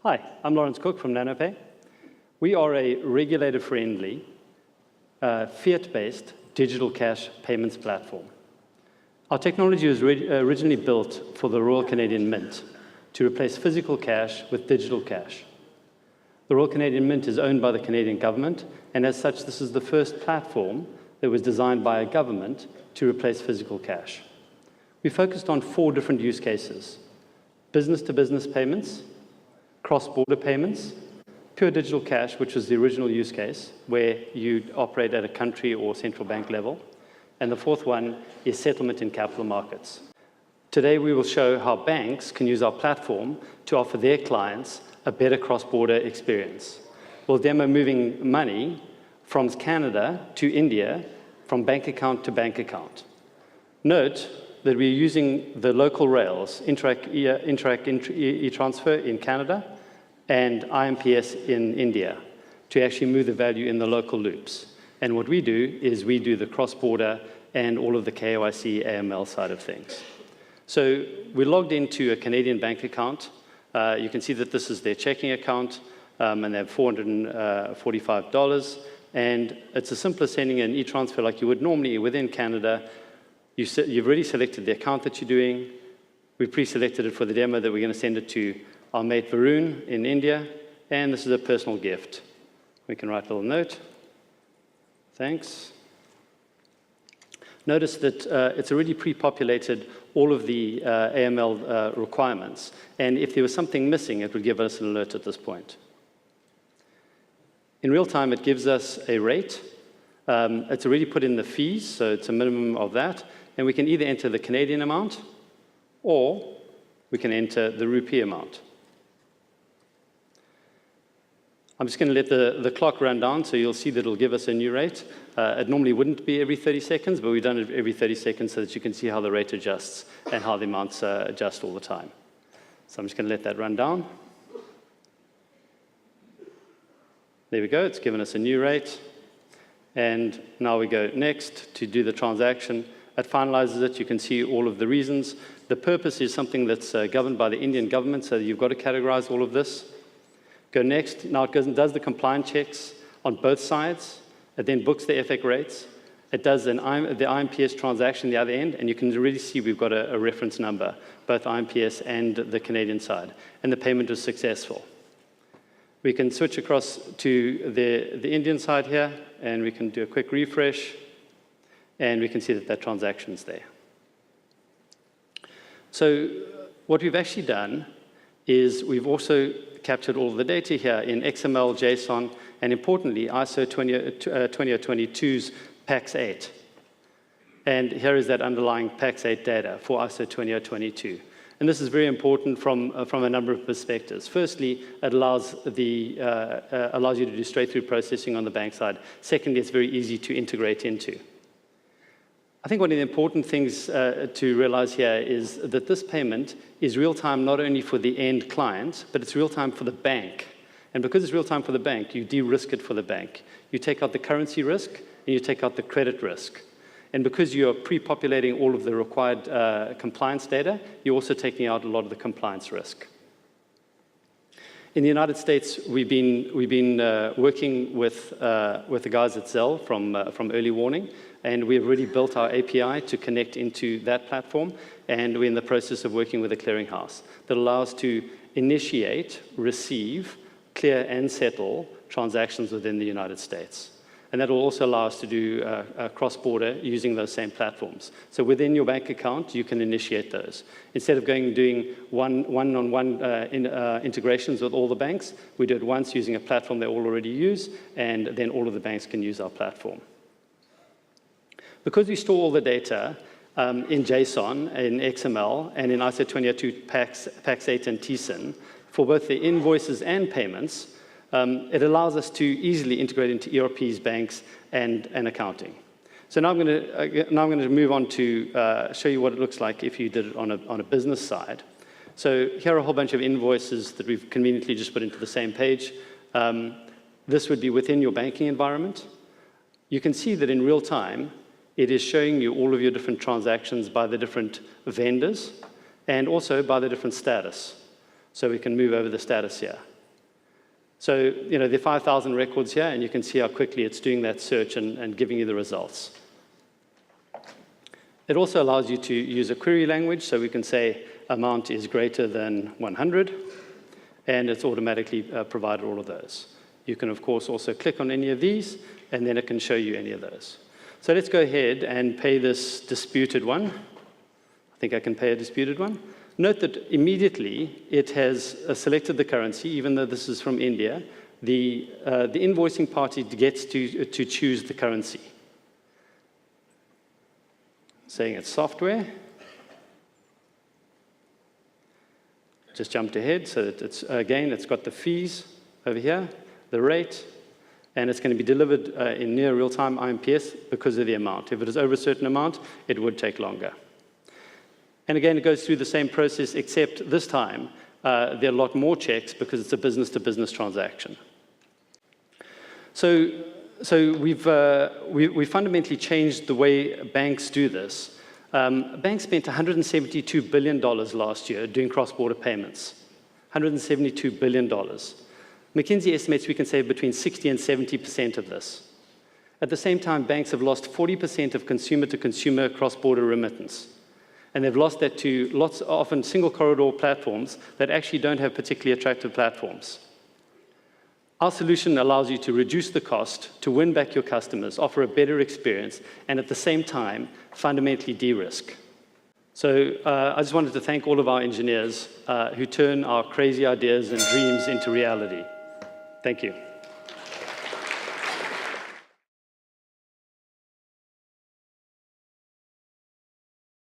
Hi, I'm Lawrence Cook from NanoPay. We are a regulator-friendly, fiat-based digital cash payments platform. Our technology was originally built for the Royal Canadian Mint to replace physical cash with digital cash. The Royal Canadian Mint is owned by the Canadian government, and as such, this is the first platform that was designed by a government to replace physical cash. We focused on 4 different use cases: business-to-business payments, cross-border payments, pure digital cash, which was the original use case, where you operate at a country or central bank level, and the 4th one is settlement in capital markets. Today, we will show how banks can use our platform to offer their clients a better cross-border experience. We'll demo moving money from Canada to India, from bank account to bank account. Note that we're using the local rails, Interact e-transfer in Canada and IMPS in India, to actually move the value in the local loops. And what we do is we do the cross-border and all of the KYC, AML side of things. So we logged into a Canadian bank account. You can see that this is their checking account, and they have $445. And it's as simple as sending an e-transfer like you would normally within Canada. You've already selected the account that you're doing. We've pre-selected it for the demo that we're going to send it to our mate Varun in India. And this is a personal gift. We can write a little note. Thanks. Notice that it's already pre-populated all of the AML requirements. And if there was something missing, it would give us an alert at this point. In real time, it gives us a rate. It's already put in the fees, so it's a minimum of that. And we can either enter the Canadian amount, or we can enter the rupee amount. I'm just going to let the clock run down, so you'll see that it'll give us a new rate. It normally wouldn't be every 30 seconds, but we've done it every 30 seconds so that you can see how the rate adjusts and how the amounts adjust all the time. So I'm just going to let that run down. There we go. It's given us a new rate. And now we go next to do the transaction. It finalizes it. You can see all of the reasons. The purpose is something that's governed by the Indian government, so you've got to categorize all of this. Go next. Now it goes and does the compliance checks on both sides. It then books the FX rates. It does the IMPS transaction the other end, and you can really see we've got a reference number, both IMPS and the Canadian side, and the payment was successful. We can switch across to the Indian side here, and we can do a quick refresh, and we can see that that transaction's there. So what we've actually done is we've also captured all of the data here in XML, JSON, and importantly, ISO 20022's PAX8. And here is that underlying PAX8 data for ISO 20022. And this is very important from a number of perspectives. Firstly, it allows you to do straight-through processing on the bank side. Secondly, it's very easy to integrate into. I think one of the important things to realize here is that this payment is real-time not only for the end client, but it's real-time for the bank. And because it's real-time for the bank, you de-risk it for the bank. You take out the currency risk, and you take out the credit risk. And because you are pre-populating all of the required compliance data, you're also taking out a lot of the compliance risk. In the United States, we've been working with the guys at Zelle from Early Warning, and we've already built our API to connect into that platform, and we're in the process of working with a clearinghouse that allows us to initiate, receive, clear, and settle transactions within the United States. And that will also allow us to do cross-border using those same platforms. So within your bank account, you can initiate those. Instead of doing one-on-one integrations with all the banks, we do it once using a platform they all already use, and then all of the banks can use our platform. Because we store all the data in JSON, in XML, and in ISO 20022 PAX8 and TSIN, for both the invoices and payments, it allows us to easily integrate into ERPs, banks, and accounting. So now I'm going to move on to show you what it looks like if you did it on a business side. So here are a whole bunch of invoices that we've conveniently just put into the same page. This would be within your banking environment. You can see that in real time, it is showing you all of your different transactions by the different vendors and also by the different status. So we can move over the status here. So, there are 5,000 records here, and you can see how quickly it's doing that search and giving you the results. It also allows you to use a query language, so we can say amount is greater than 100, and it's automatically provided all of those. You can, of course, also click on any of these, and then it can show you any of those. So let's go ahead and pay this disputed one. I think I can pay a disputed one. Note that immediately it has selected the currency, even though this is from India. The invoicing party gets to choose the currency. Saying it's software. Just jumped ahead so that it's got the fees over here, the rate, and it's going to be delivered in near real-time IMPS because of the amount. If it is over a certain amount, it would take longer. And again, it goes through the same process, except this time, there are a lot more checks because it's a business-to-business transaction. So we've fundamentally changed the way banks do this. Banks spent $172 billion last year doing cross-border payments. $172 billion. McKinsey estimates we can save between 60 and 70% of this. At the same time, banks have lost 40% of consumer-to-consumer cross-border remittance. And they've lost that to often single corridor platforms that actually don't have particularly attractive platforms. Our solution allows you to reduce the cost, to win back your customers, offer a better experience, and at the same time, fundamentally de-risk. So I just wanted to thank all of our engineers who turn our crazy ideas and dreams into reality. Thank you.